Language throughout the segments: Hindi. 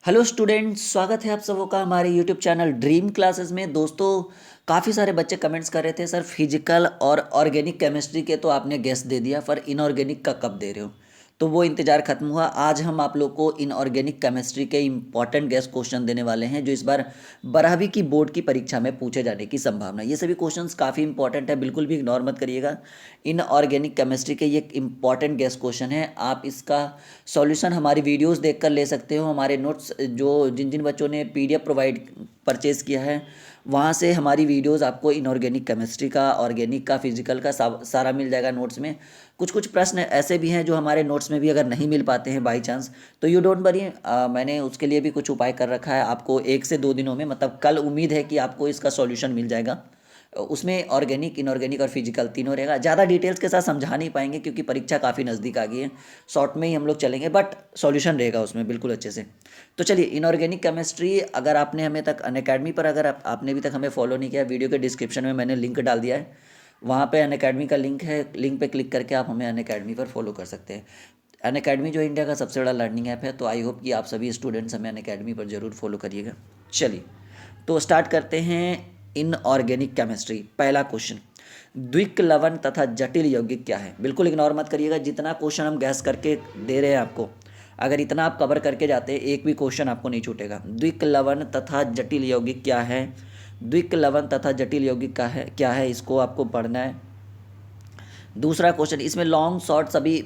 हेलो स्टूडेंट्स, स्वागत है आप सबों का हमारे यूट्यूब चैनल ड्रीम क्लासेस में। दोस्तों, काफ़ी सारे बच्चे कमेंट्स कर रहे थे सर फिजिकल और ऑर्गेनिक केमिस्ट्री के तो आपने गेस दे दिया, पर इनऑर्गेनिक का कब दे रहे हो। तो वो इंतज़ार खत्म हुआ। आज हम आप लोग को इनऑर्गेनिक केमिस्ट्री के इंपॉर्टेंट गेस क्वेश्चन देने वाले हैं जो इस बार 12वीं की बोर्ड की परीक्षा में पूछे जाने की संभावना है। ये सभी क्वेश्चंस काफ़ी इंपॉर्टेंट है, बिल्कुल भी इग्नोर मत करिएगा। इनऑर्गेनिक केमिस्ट्री के ये एक इंपॉर्टेंट गेस क्वेश्चन है। आप इसका सॉल्यूशन हमारी वीडियोस देखकर ले सकते हो। हमारे नोट्स जो जिन जिन बच्चों ने पीडीएफ प्रोवाइड परचेज़ किया है, वहाँ से हमारी वीडियोस आपको इनऑर्गेनिक केमिस्ट्री का, ऑर्गेनिक का, फिजिकल का सारा मिल जाएगा नोट्स में। कुछ कुछ प्रश्न ऐसे भी हैं जो हमारे नोट्स में भी अगर नहीं मिल पाते हैं बाई चांस, तो यू डोंट वरी, मैंने उसके लिए भी कुछ उपाय कर रखा है। आपको 1 से 2 दिनों में, मतलब कल उम्मीद है कि आपको इसका सॉल्यूशन मिल जाएगा। उसमें ऑर्गेनिक, इनऑर्गेनिक और फिजिकल तीनों रहेगा। ज़्यादा डिटेल्स के साथ समझा नहीं पाएंगे क्योंकि परीक्षा काफ़ी नज़दीक आ गई है। शॉर्ट में ही हम लोग चलेंगे, बट सॉल्यूशन रहेगा उसमें बिल्कुल अच्छे से। तो चलिए, इनऑर्गेनिक केमिस्ट्री, अगर आपने हमें तक अनअकैडमी पर, अगर आपने अभी तक हमें फॉलो नहीं किया, वीडियो के डिस्क्रिप्शन में मैंने लिंक डाल दिया है। वहाँ पे अनअकैडमी का लिंक है, लिंक पे क्लिक करके आप हमें अनअकैडमी पर फॉलो कर सकते हैं। अनअकैडमी जो इंडिया का सबसे बड़ा लर्निंग ऐप है, तो आई होप कि आप सभी स्टूडेंट्स हमें अनअकैडमी पर ज़रूर फॉलो करिएगा। चलिए, तो स्टार्ट करते हैं। इनऑर्गेनिक केमिस्ट्री, पहला क्वेश्चन, द्विक लवण तथा जटिल यौगिक क्या है। बिल्कुल इग्नोर मत करिएगा। जितना क्वेश्चन हम गैस करके दे रहे हैं आपको, अगर इतना आप कवर करके जाते हैं, एक भी क्वेश्चन आपको नहीं छूटेगा। द्विक लवण तथा जटिल यौगिक क्या है, द्विक लवण तथा जटिल यौगिक का है क्या है, इसको आपको पढ़ना है। दूसरा क्वेश्चन, इसमें लॉन्ग शॉर्ट सभी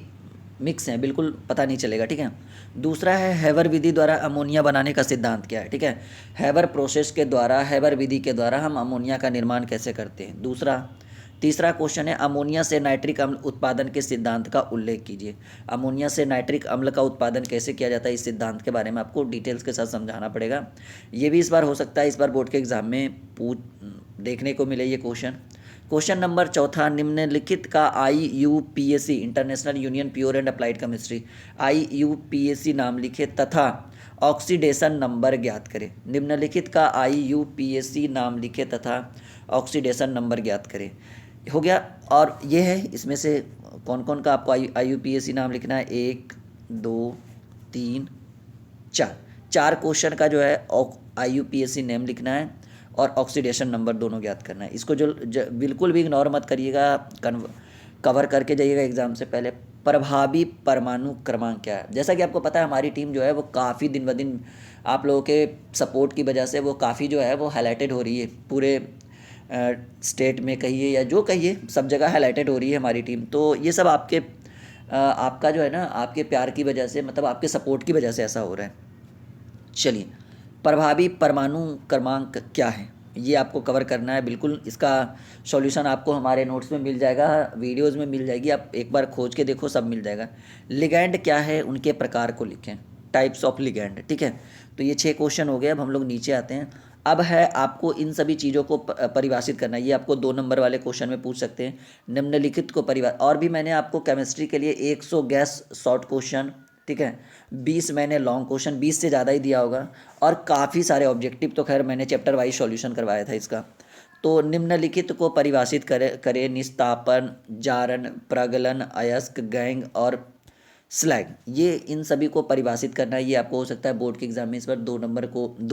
मिक्स हैं, बिल्कुल पता नहीं चलेगा, ठीक है। दूसरा है, हैबर विधि द्वारा अमोनिया बनाने का सिद्धांत क्या है, ठीक है। हैबर प्रोसेस के द्वारा, हैबर विधि के द्वारा हम अमोनिया का निर्माण कैसे करते हैं, दूसरा। तीसरा क्वेश्चन है, अमोनिया से नाइट्रिक अम्ल उत्पादन के सिद्धांत का उल्लेख कीजिए। अमोनिया से नाइट्रिक अम्ल का उत्पादन कैसे किया जाता है, इस सिद्धांत के बारे में आपको डिटेल्स के साथ समझाना पड़ेगा। ये भी इस बार हो सकता है, इस बार बोर्ड के एग्जाम में पूछ देखने को मिले ये क्वेश्चन। क्वेश्चन नंबर चौथा, निम्नलिखित का IUPAC, international union pure and applied chemistry, IUPAC नाम लिखे तथा ऑक्सीडेशन नंबर ज्ञात करें। निम्नलिखित का IUPAC नाम लिखे तथा ऑक्सीडेशन नंबर ज्ञात करें। हो गया। और ये है, इसमें से कौन कौन का आपको IUPAC नाम लिखना है, 1 2 3 4, 4 क्वेश्चन का जो है IUPAC नेम लिखना है और ऑक्सीडेशन नंबर दोनों ज्ञात करना है। इसको बिल्कुल भी इग्नोर मत करिएगा, कवर करके जाइएगा एग्जाम से पहले। प्रभावी परमाणु क्रमांक क्या है। जैसा कि आपको पता है, हमारी टीम जो है वो काफ़ी दिन ब दिन आप लोगों के सपोर्ट की वजह से वो काफ़ी जो है वो हाईलाइटेड हो रही है। पूरे स्टेट में कहिए या जो कहिए, सब जगह हाईलाइटेड हो रही है हमारी टीम। तो ये सब आपका जो है ना, आपके प्यार की वजह से, मतलब आपके सपोर्ट की वजह से ऐसा हो रहा है। चलिए, प्रभावी परमाणु क्रमांक क्या है, ये आपको कवर करना है बिल्कुल। इसका सॉल्यूशन आपको हमारे नोट्स में मिल जाएगा, वीडियोस में मिल जाएगी, आप एक बार खोज के देखो, सब मिल जाएगा। लिगैंड क्या है, उनके प्रकार को लिखें, टाइप्स ऑफ लिगैंड, ठीक है। तो ये 6 क्वेश्चन हो गए। अब हम लोग नीचे आते हैं। अब है आपको इन सभी चीज़ों को परिभाषित करना है। ये आपको 2 नंबर वाले क्वेश्चन में पूछ सकते हैं। निम्नलिखित को परिभाषित, और भी मैंने आपको केमिस्ट्री के लिए 100 गैस शॉर्ट क्वेश्चन, ठीक है, 20 मैंने लॉन्ग क्वेश्चन, 20 से ज़्यादा ही दिया होगा, और काफ़ी सारे ऑब्जेक्टिव तो खैर मैंने चैप्टर वाइज सॉल्यूशन करवाया था इसका। तो निम्नलिखित को परिभाषित करे निस्तापन, जारण, प्रगलन, अयस्क, गैंग और स्लैग। ये इन सभी को परिभाषित करना है। ये आपको हो सकता है बोर्ड के एग्जाम में इस बार 2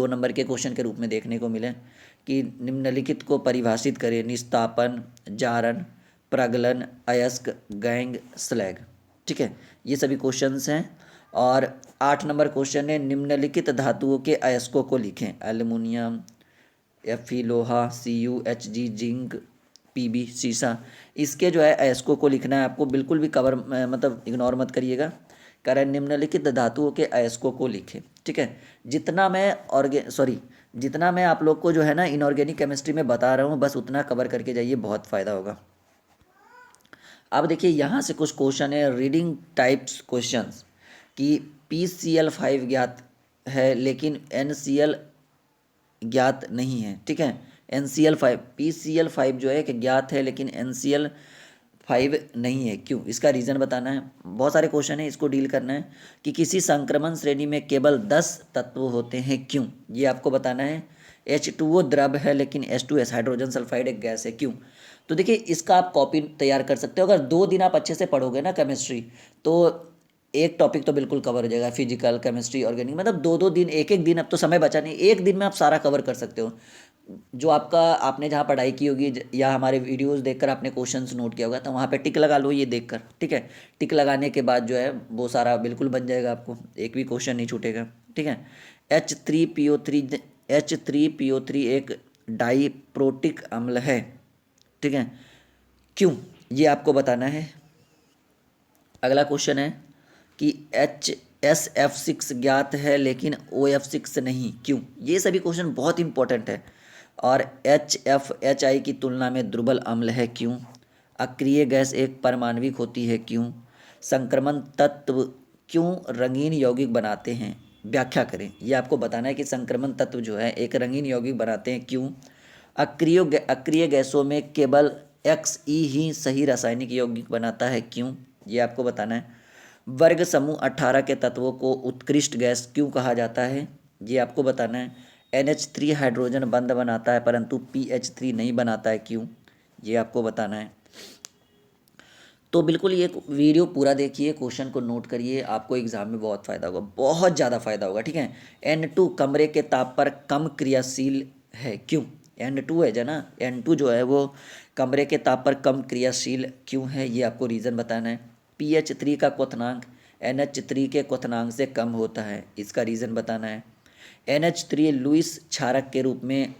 नंबर के क्वेश्चन के रूप में देखने को मिले कि निम्नलिखित को परिभाषित करें निस्तापन, जारण, प्रगलन, अयस्क, गैंग, स्लैग, ठीक है। ये सभी क्वेश्चंस हैं। और 8 नंबर क्वेश्चन है, निम्नलिखित धातुओं के अयस्कों को लिखें। एल्युमिनियम, Fe लोहा, CuHg जिंक, Pb सीसा। इसके जो है अयस्कों को लिखना है आपको, बिल्कुल भी कवर मतलब इग्नोर मत करिएगा। कारण निम्नलिखित धातुओं के अयस्कों को लिखें, ठीक है। जितना मैं आप लोग को जो है ना इनऑर्गेनिक केमिस्ट्री में बता रहा हूँ, बस उतना कवर करके जाइए, बहुत फ़ायदा होगा। अब देखिए, यहाँ से कुछ क्वेश्चन है, रीडिंग टाइप्स क्वेश्चंस, कि PCl5 ज्ञात है लेकिन NCl ज्ञात नहीं है, ठीक है। NCl5, PCl5 जो है कि ज्ञात है लेकिन NCl5 नहीं है, क्यों, इसका रीज़न बताना है। बहुत सारे क्वेश्चन है, इसको डील करना है कि किसी संक्रमण श्रेणी में केवल 10 तत्व होते हैं, क्यों, ये आपको बताना है। H2O द्रव है लेकिन H2S हाइड्रोजन सल्फाइड एक गैस है, क्यों। तो देखिए, इसका आप कॉपी तैयार कर सकते हो। अगर 2 दिन आप अच्छे से पढ़ोगे ना केमिस्ट्री, तो एक टॉपिक तो बिल्कुल कवर हो जाएगा, फिजिकल, केमिस्ट्री, ऑर्गेनिक, मतलब 2-2 दिन, एक-एक दिन, अब तो समय बचा नहीं, एक दिन में आप सारा कवर कर सकते हो। जो आपका आपने जहाँ पढ़ाई की होगी या हमारे वीडियोस देखकर आपने क्वेश्चंस नोट किया होगा, तो वहाँ पे टिक लगा लो ये देखकर, ठीक है। टिक लगाने के बाद जो है वो सारा बिल्कुल बन जाएगा, आपको एक भी क्वेश्चन नहीं छूटेगा, ठीक है। H3PO3, H3PO3 एक डाइप्रोटिक अम्ल है, ठीक है। क्यों, ये आपको बताना है। अगला क्वेश्चन है कि HSF6 ज्ञात है लेकिन OF6 नहीं, क्यों। ये सभी क्वेश्चन बहुत इंपॉर्टेंट है। और HFHI की तुलना में दुर्बल अम्ल है, क्यों। अक्रिय गैस एक परमाणविक होती है, क्यों। संक्रमण तत्व क्यों रंगीन यौगिक बनाते हैं, व्याख्या करें। ये आपको बताना है कि संक्रमण तत्व जो है एक रंगीन यौगिक बनाते हैं, क्यों। अक्रिय गैसों में केवल XE ही सही रासायनिक यौगिक बनाता है, क्यों। ये आपको बताना है। वर्ग समूह 18 के तत्वों को उत्कृष्ट गैस क्यों कहा जाता है, ये आपको बताना है। NH3 हाइड्रोजन बंध बनाता है परंतु PH3 नहीं बनाता है, क्यों। ये आपको बताना है। तो बिल्कुल ये वीडियो पूरा देखिए, क्वेश्चन को नोट करिए, आपको एग्जाम में बहुत फ़ायदा होगा, बहुत ज़्यादा फायदा होगा, ठीक है। N2 कमरे के ताप पर कम क्रियाशील है, क्यों। N2 है ना, N2 जो है वो कमरे के ताप पर कम क्रियाशील क्यों है, ये आपको रीज़न बताना है। PH3 का क्वथनांक NH3 के क्वथनांक से कम होता है, इसका रीज़न बताना है। NH3 लुईस क्षारक के रूप में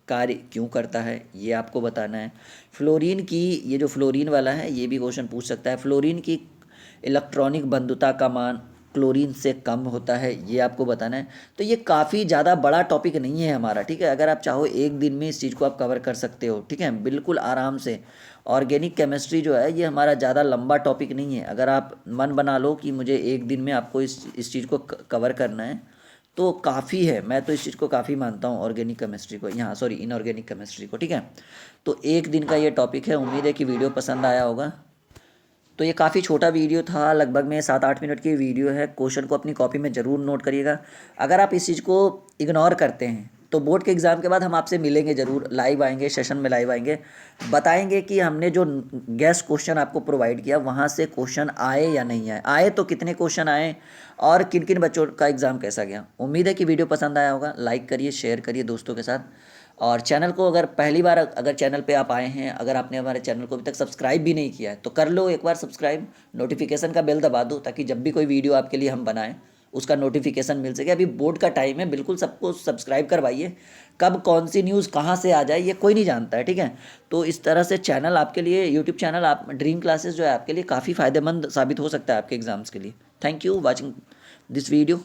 कार्य क्यों करता है, ये आपको बताना है। फ्लोरीन की, ये जो फ्लोरीन वाला है ये भी क्वेश्चन पूछ सकता है, फ्लोरीन की इलेक्ट्रॉनिक बंधुता का मान क्लोरीन से कम होता है, ये आपको बताना है। तो ये काफ़ी ज़्यादा बड़ा टॉपिक नहीं है हमारा, ठीक है। अगर आप चाहो एक दिन में इस चीज़ को आप कवर कर सकते हो, ठीक है, बिल्कुल आराम से। ऑर्गेनिक केमिस्ट्री जो है ये हमारा ज़्यादा लंबा टॉपिक नहीं है। अगर आप मन बना लो कि मुझे एक दिन में आपको इस चीज़ को कवर करना है तो काफ़ी है। मैं तो इस चीज़ को काफ़ी मानता हूँ, ऑर्गेनिक केमिस्ट्री को, यहाँ सॉरी इनऑर्गेनिक केमिस्ट्री को, ठीक है। तो एक दिन का ये टॉपिक है, उम्मीद है कि वीडियो पसंद आया होगा। तो ये काफ़ी छोटा वीडियो था, लगभग में 7-8 मिनट की वीडियो है। क्वेश्चन को अपनी कॉपी में ज़रूर नोट करिएगा। अगर आप इस चीज़ को इग्नोर करते हैं तो बोर्ड के एग्ज़ाम के बाद हम आपसे मिलेंगे ज़रूर, लाइव आएंगे, सेशन में लाइव आएंगे, बताएंगे कि हमने जो गेस्ट क्वेश्चन आपको प्रोवाइड किया वहाँ से क्वेश्चन आए या नहीं आए, आए तो कितने क्वेश्चन आए और किन किन बच्चों का एग्ज़ाम कैसा गया। उम्मीद है कि वीडियो पसंद आया होगा। लाइक करिए, शेयर करिए दोस्तों के साथ। और चैनल को अगर पहली बार अगर चैनल पे आप आए हैं, अगर आपने हमारे चैनल को अभी तक सब्सक्राइब भी नहीं किया है तो कर लो एक बार सब्सक्राइब, नोटिफिकेशन का बेल दबा दो ताकि जब भी कोई वीडियो आपके लिए हम बनाएं उसका नोटिफिकेशन मिल सके। अभी बोर्ड का टाइम है, बिल्कुल सबको सब्सक्राइब करवाइए। कब कौन सी न्यूज़ कहाँ से आ जाए ये कोई नहीं जानता है, ठीक है। तो इस तरह से चैनल आपके लिए, यूट्यूब चैनल आप ड्रीम क्लासेस जो है आपके लिए काफ़ी फ़ायदेमंद साबित हो सकता है आपके एग्ज़ाम्स के लिए। Thank you watching this video.